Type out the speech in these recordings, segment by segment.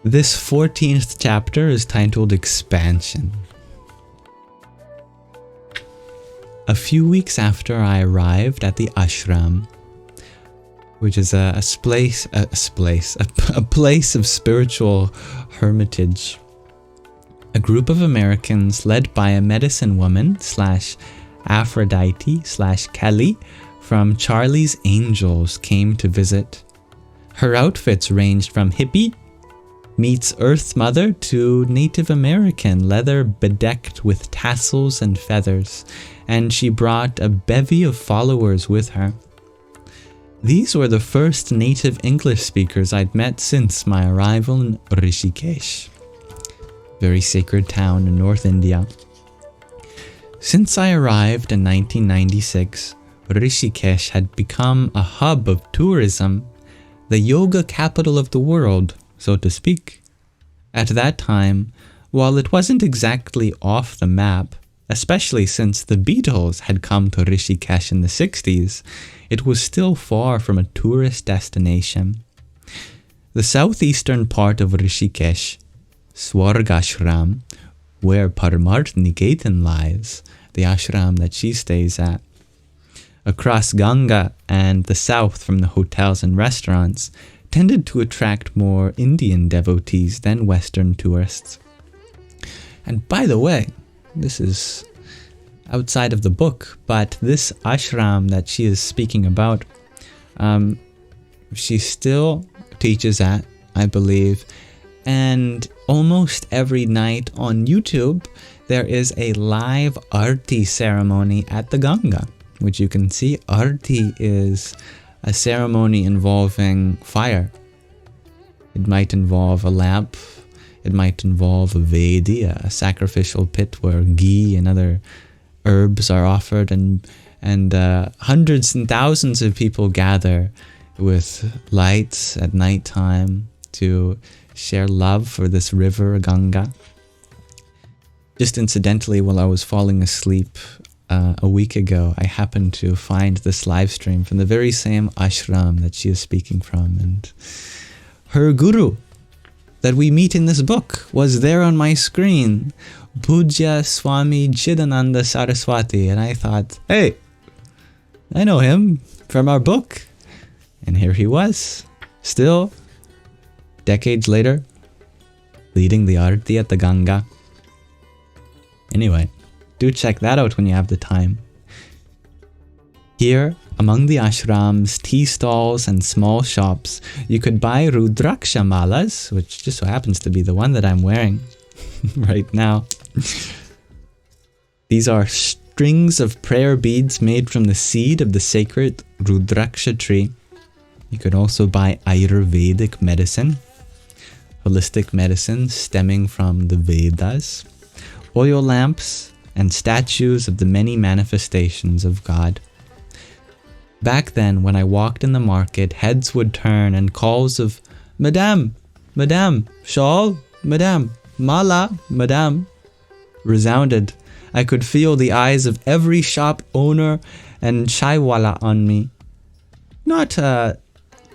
This 14th chapter is titled Expansion. A few weeks after I arrived at the ashram, which is a place of spiritual hermitage, a group of Americans led by a medicine woman / Aphrodite / Kelly from Charlie's Angels came to visit. Her outfits ranged from hippie meets Earth Mother to Native American, leather bedecked with tassels and feathers, and she brought a bevy of followers with her. These were the first native English speakers I'd met since my arrival in Rishikesh, very sacred town in North India. Since I arrived in 1996, Rishikesh had become a hub of tourism, the yoga capital of the world, so to speak. At that time, while it wasn't exactly off the map, especially since the Beatles had come to Rishikesh in the 60s, it was still far from a tourist destination. The southeastern part of Rishikesh, Swargashram, where Paramarth-Niketan lies, the ashram that she stays at, across Ganga and the south from the hotels and restaurants, tended to attract more Indian devotees than Western tourists. And by the way, this is outside of the book, but this ashram that she is speaking about, she still teaches at, I believe, and almost every night on YouTube, there is a live Arti ceremony at the Ganga, which you can see. Arti is a ceremony involving fire. It might involve a lamp, it might involve a Vedi, a sacrificial pit where ghee and other herbs are offered, and hundreds and thousands of people gather with lights at nighttime to share love for this river, Ganga. Just incidentally, while I was falling asleep a week ago, I happened to find this live stream from the very same ashram that she is speaking from, and her guru that we meet in this book was there on my screen, Pujya Swami Chidananda Saraswati, and I thought, hey, I know him from our book. And here he was, still, decades later, leading the Arti at the Ganga. Anyway, do check that out when you have the time. Here, among the ashrams, tea stalls, and small shops, you could buy Rudraksha malas, which just so happens to be the one that I'm wearing right now. These are strings of prayer beads made from the seed of the sacred Rudraksha tree. You could also buy Ayurvedic medicine, holistic medicine stemming from the Vedas, oil lamps, and statues of the many manifestations of God. Back then, when I walked in the market, heads would turn and calls of, Madame, Madame, shawl, Madame, mala, Madame, resounded. I could feel the eyes of every shop owner and chaiwala on me. Not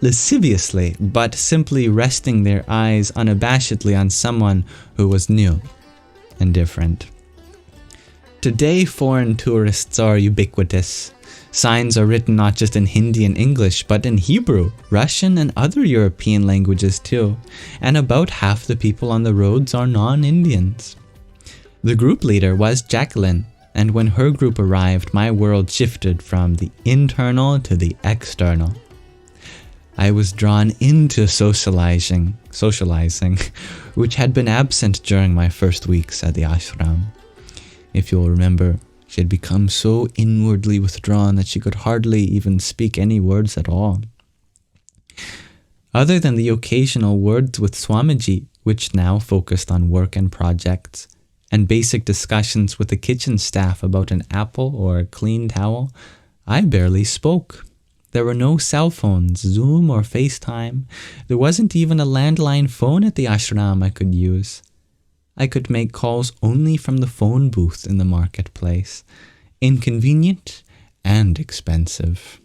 lasciviously, but simply resting their eyes unabashedly on someone who was new and different. Today, foreign tourists are ubiquitous. Signs are written not just in Hindi and English, but in Hebrew, Russian, and other European languages too, and about half the people on the roads are non-Indians. The group leader was Jacqueline, and when her group arrived, my world shifted from the internal to the external. I was drawn into socializing, which had been absent during my first weeks at the ashram. If you'll remember, she had become so inwardly withdrawn that she could hardly even speak any words at all. Other than the occasional words with Swamiji, which now focused on work and projects, and basic discussions with the kitchen staff about an apple or a clean towel, I barely spoke. There were no cell phones, Zoom or FaceTime. There wasn't even a landline phone at the ashram I could use. I could make calls only from the phone booth in the marketplace. Inconvenient and expensive.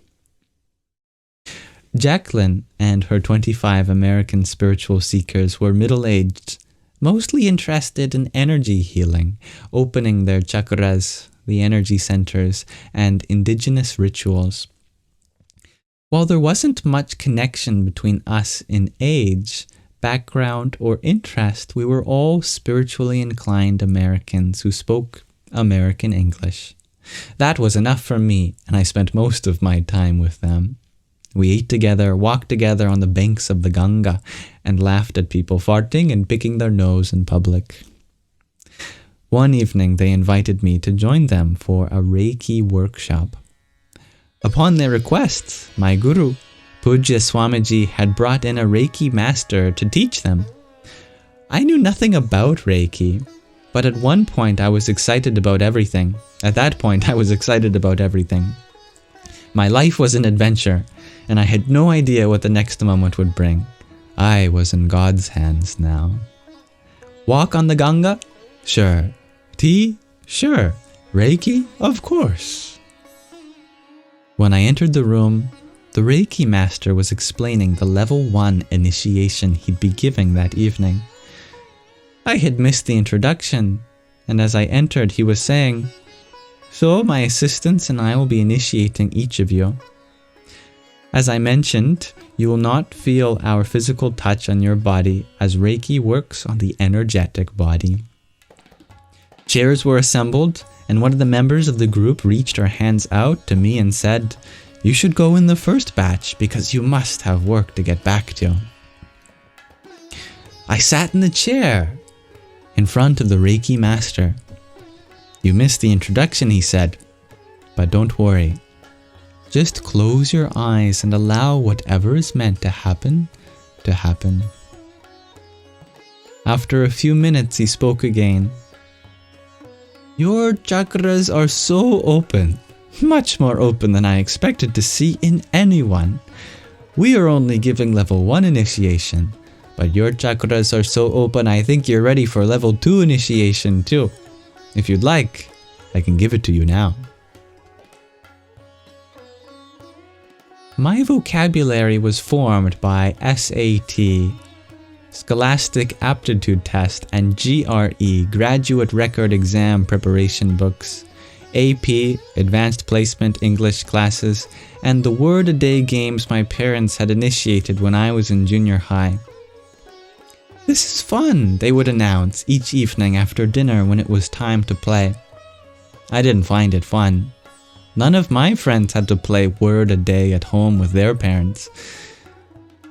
Jacqueline and her 25 American spiritual seekers were middle-aged, mostly interested in energy healing, opening their chakras, the energy centers, and indigenous rituals. While there wasn't much connection between us in age, background, or interest, we were all spiritually inclined Americans who spoke American English. That was enough for me, and I spent most of my time with them. We ate together, walked together on the banks of the Ganga, and laughed at people farting and picking their nose in public. One evening, they invited me to join them for a Reiki workshop. Upon their request, my guru, Pujya Swamiji, had brought in a Reiki master to teach them. I knew nothing about Reiki, but at one point I was excited about everything. At that point, I was excited about everything. My life was an adventure, and I had no idea what the next moment would bring. I was in God's hands now. Walk on the Ganga? Sure. Tea? Sure. Reiki? Of course. When I entered the room, the Reiki master was explaining the level 1 initiation he'd be giving that evening. I had missed the introduction, and as I entered, he was saying, "So my assistants and I will be initiating each of you. As I mentioned, you will not feel our physical touch on your body as Reiki works on the energetic body." Chairs were assembled, and one of the members of the group reached her hands out to me and said, "You should go in the first batch because you must have work to get back to." I sat in the chair in front of the Reiki master. "You missed the introduction," he said, "but don't worry. Just close your eyes and allow whatever is meant to happen to happen." After a few minutes, he spoke again. "Your chakras are so open, much more open than I expected to see in anyone. We are only giving level 1 initiation, but your chakras are so open I think you're ready for level 2 initiation too. If you'd like, I can give it to you now." My vocabulary was formed by SAT, Scholastic Aptitude Test, and GRE, Graduate Record Exam preparation books, AP, Advanced Placement English classes, and the word-a-day games my parents had initiated when I was in junior high. "This is fun," they would announce each evening after dinner when it was time to play. I didn't find it fun. None of my friends had to play word a day at home with their parents.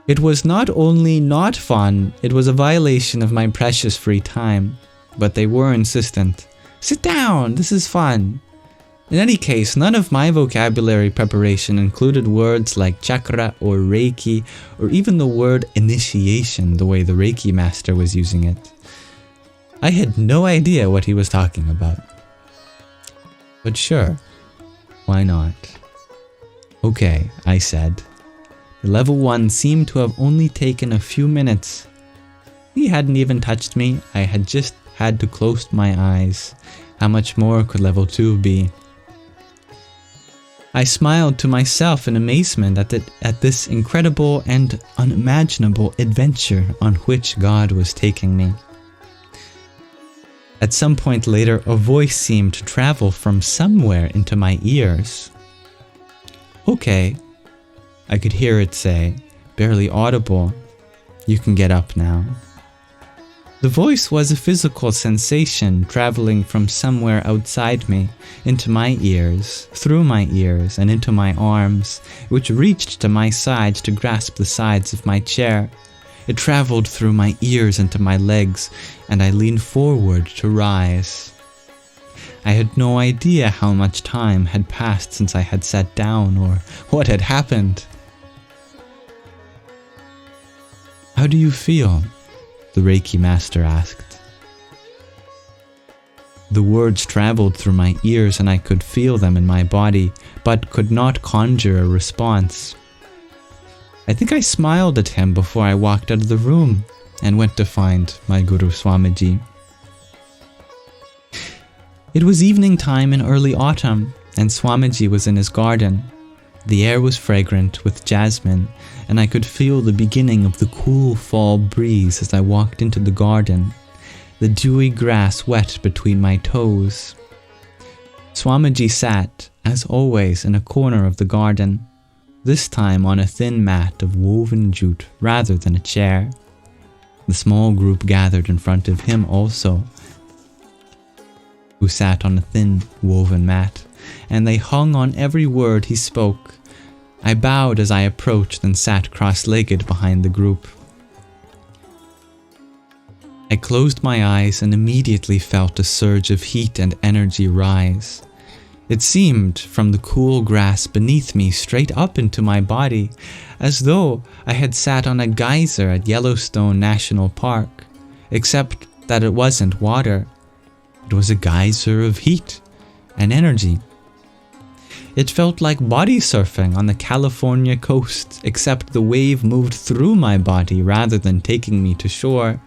It was not only not fun, it was a violation of my precious free time. But they were insistent. "Sit down, this is fun." In any case, none of my vocabulary preparation included words like chakra or Reiki, or even the word initiation the way the Reiki master was using it. I had no idea what he was talking about. But sure, why not? "Okay," I said. The level 1 seemed to have only taken a few minutes. He hadn't even touched me, I had just had to close my eyes. How much more could level 2 be? I smiled to myself in amazement at this incredible and unimaginable adventure on which God was taking me. At some point later, a voice seemed to travel from somewhere into my ears. "Okay," I could hear it say, barely audible, "You can get up now." The voice was a physical sensation traveling from somewhere outside me, into my ears, through my ears, and into my arms, which reached to my sides to grasp the sides of my chair. It traveled through my ears into my legs, and I leaned forward to rise. I had no idea how much time had passed since I had sat down or what had happened. "How do you feel?" the Reiki master asked. The words traveled through my ears and I could feel them in my body, but could not conjure a response. I think I smiled at him before I walked out of the room and went to find my Guru Swamiji. It was evening time in early autumn, and Swamiji was in his garden. The air was fragrant with jasmine, and I could feel the beginning of the cool fall breeze as I walked into the garden, the dewy grass wet between my toes. Swamiji sat, as always, in a corner of the garden, this time on a thin mat of woven jute rather than a chair. The small group gathered in front of him also, who sat on a thin woven mat, and they hung on every word he spoke. I bowed as I approached and sat cross-legged behind the group. I closed my eyes and immediately felt a surge of heat and energy rise. It seemed, from the cool grass beneath me straight up into my body, as though I had sat on a geyser at Yellowstone National Park, except that it wasn't water. It was a geyser of heat and energy. It felt like body surfing on the California coast, except the wave moved through my body rather than taking me to shore.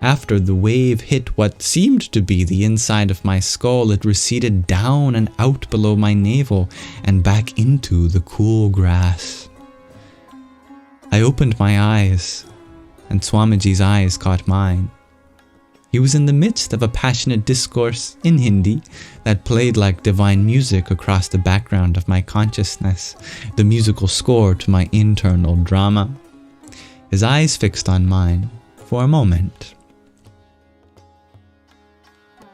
After the wave hit what seemed to be the inside of my skull, it receded down and out below my navel and back into the cool grass. I opened my eyes, and Swamiji's eyes caught mine. He was in the midst of a passionate discourse in Hindi that played like divine music across the background of my consciousness, the musical score to my internal drama. His eyes fixed on mine for a moment.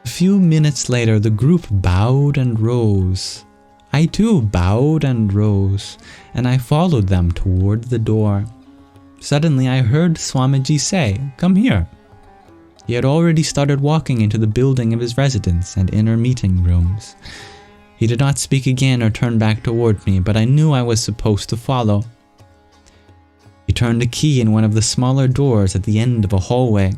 A few minutes later, the group bowed and rose. I too bowed and rose, and I followed them toward the door. Suddenly I heard Swamiji say, "Come here." He had already started walking into the building of his residence and inner meeting rooms. He did not speak again or turn back toward me, but I knew I was supposed to follow. He turned a key in one of the smaller doors at the end of a hallway.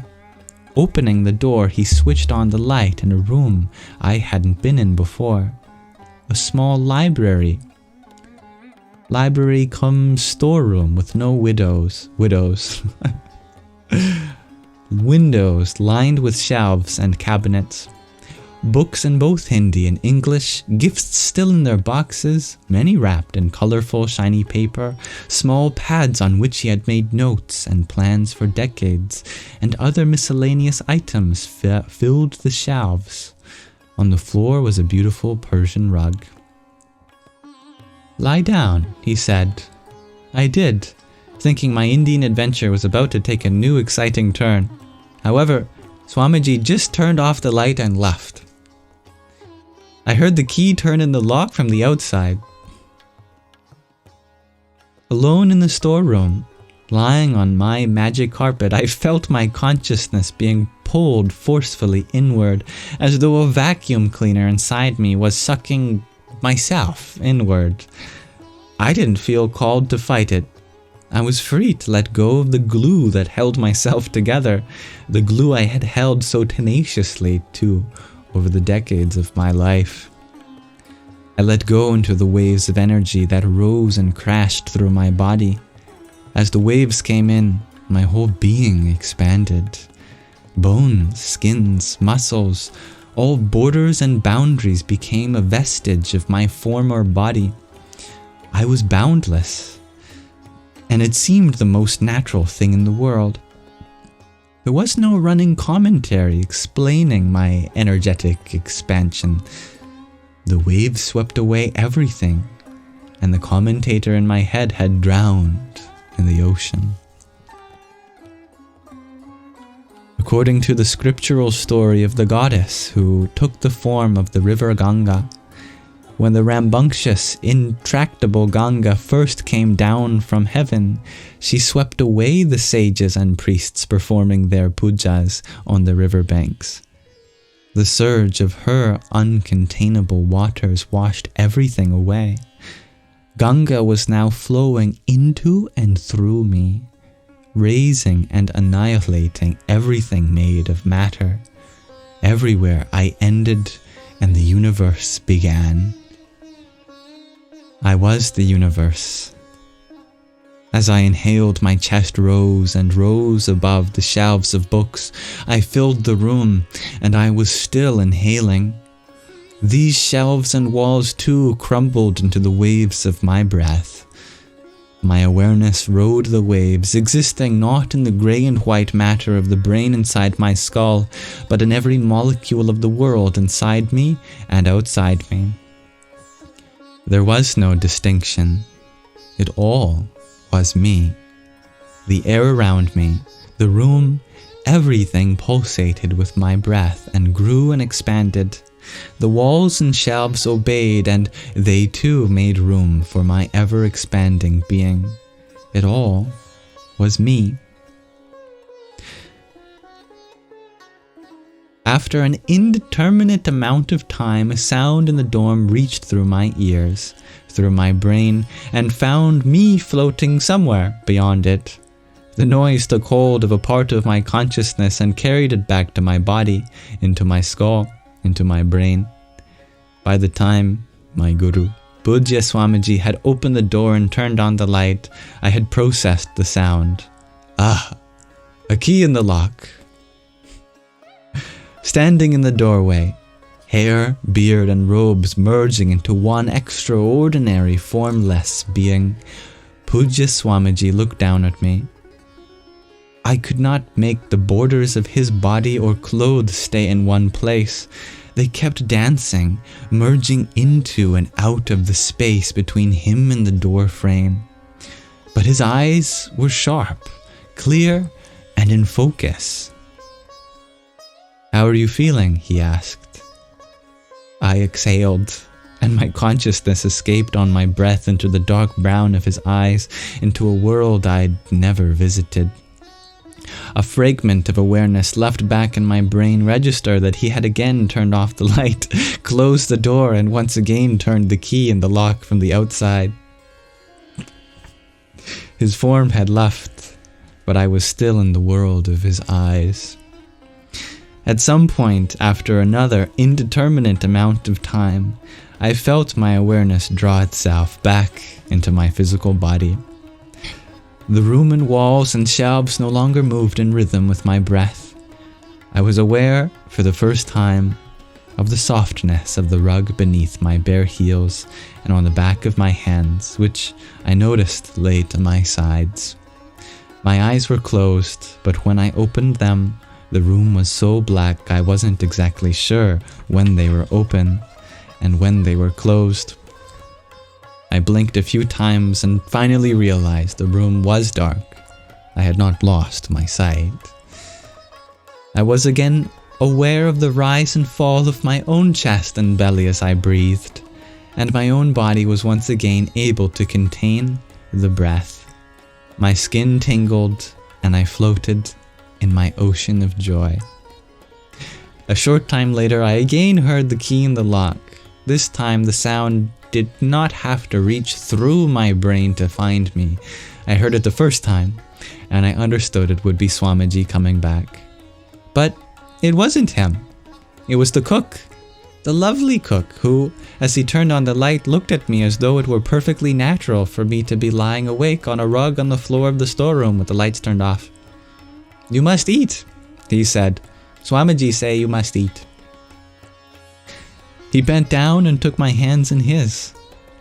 Opening the door, he switched on the light in a room I hadn't been in before. A small library. Library cum storeroom with no windows, lined with shelves and cabinets. Books in both Hindi and English, gifts still in their boxes, many wrapped in colorful, shiny paper, small pads on which he had made notes and plans for decades, and other miscellaneous items filled the shelves. On the floor was a beautiful Persian rug. "Lie down," he said. I did, thinking my Indian adventure was about to take a new exciting turn. However, Swamiji just turned off the light and left. I heard the key turn in the lock from the outside. Alone in the storeroom, lying on my magic carpet, I felt my consciousness being pulled forcefully inward, as though a vacuum cleaner inside me was sucking myself inward. I didn't feel called to fight it. I was free to let go of the glue that held myself together, the glue I had held so tenaciously to over the decades of my life. I let go into the waves of energy that rose and crashed through my body. As the waves came in, my whole being expanded. Bones, skins, muscles, all borders and boundaries became a vestige of my former body. I was boundless, and it seemed the most natural thing in the world. There was no running commentary explaining my energetic expansion. The waves swept away everything, and the commentator in my head had drowned in the ocean. According to the scriptural story of the goddess who took the form of the river Ganga, when the rambunctious, intractable Ganga first came down from heaven, she swept away the sages and priests performing their pujas on the riverbanks. The surge of her uncontainable waters washed everything away. Ganga was now flowing into and through me, raising and annihilating everything made of matter. Everywhere I ended and the universe began. I was the universe. As I inhaled, my chest rose and rose above the shelves of books. I filled the room, and I was still inhaling. These shelves and walls too crumbled into the waves of my breath. My awareness rode the waves, existing not in the grey and white matter of the brain inside my skull, but in every molecule of the world inside me and outside me. There was no distinction. It all was me. The air around me, the room, everything pulsated with my breath and grew and expanded. The walls and shelves obeyed, and they too made room for my ever-expanding being. It all was me. After an indeterminate amount of time, a sound in the dorm reached through my ears, through my brain, and found me floating somewhere beyond it. The noise took hold of a part of my consciousness and carried it back to my body, into my skull, into my brain. By the time my guru, Pujya Swamiji, had opened the door and turned on the light, I had processed the sound. Ah, a key in the lock. Standing in the doorway, hair, beard, and robes merging into one extraordinary formless being, Pujya Swamiji looked down at me. I could not make the borders of his body or clothes stay in one place. They kept dancing, merging into and out of the space between him and the door frame. But his eyes were sharp, clear, and in focus. "How are you feeling?" he asked. I exhaled, and my consciousness escaped on my breath into the dark brown of his eyes, into a world I'd never visited. A fragment of awareness left back in my brain registered that he had again turned off the light, closed the door, and once again turned the key in the lock from the outside. His form had left, but I was still in the world of his eyes. At some point, after another indeterminate amount of time, I felt my awareness draw itself back into my physical body. The room and walls and shelves no longer moved in rhythm with my breath. I was aware, for the first time, of the softness of the rug beneath my bare heels and on the back of my hands, which I noticed lay to my sides. My eyes were closed, but when I opened them, the room was so black I wasn't exactly sure when they were open and when they were closed. I blinked a few times and finally realized the room was dark. I had not lost my sight. I was again aware of the rise and fall of my own chest and belly as I breathed, and my own body was once again able to contain the breath. My skin tingled, and I floated in my ocean of joy. A short time later, I again heard the key in the lock. This time, the sound did not have to reach through my brain to find me. I heard it the first time, and I understood it would be Swamiji coming back. But it wasn't him. It was the cook, the lovely cook, who, as he turned on the light, looked at me as though it were perfectly natural for me to be lying awake on a rug on the floor of the storeroom with the lights turned off. "You must eat," he said. "Swamiji say you must eat." He bent down and took my hands in his.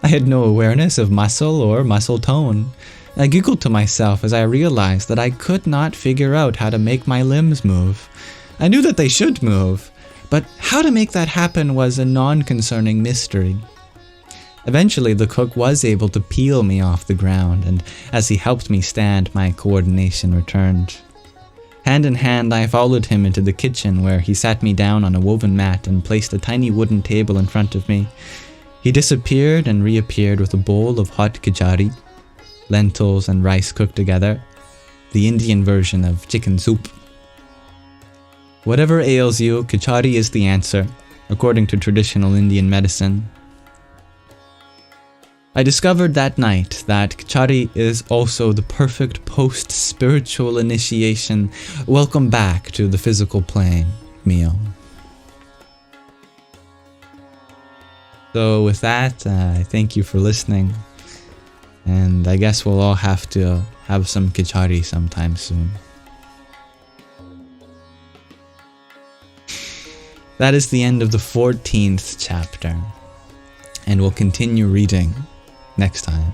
I had no awareness of muscle or muscle tone. I giggled to myself as I realized that I could not figure out how to make my limbs move. I knew that they should move, but how to make that happen was a non-concerning mystery. Eventually, the cook was able to peel me off the ground, and as he helped me stand, my coordination returned. Hand in hand, I followed him into the kitchen, where he sat me down on a woven mat and placed a tiny wooden table in front of me. He disappeared and reappeared with a bowl of hot khichdi, lentils and rice cooked together, the Indian version of chicken soup. Whatever ails you, khichdi is the answer, according to traditional Indian medicine. I discovered that night that khichdi is also the perfect post-spiritual initiation, welcome back to the physical plane meal. So with that, I thank you for listening, and I guess we'll all have to have some khichdi sometime soon. that is the end of the 14th chapter, and we'll continue reading next time.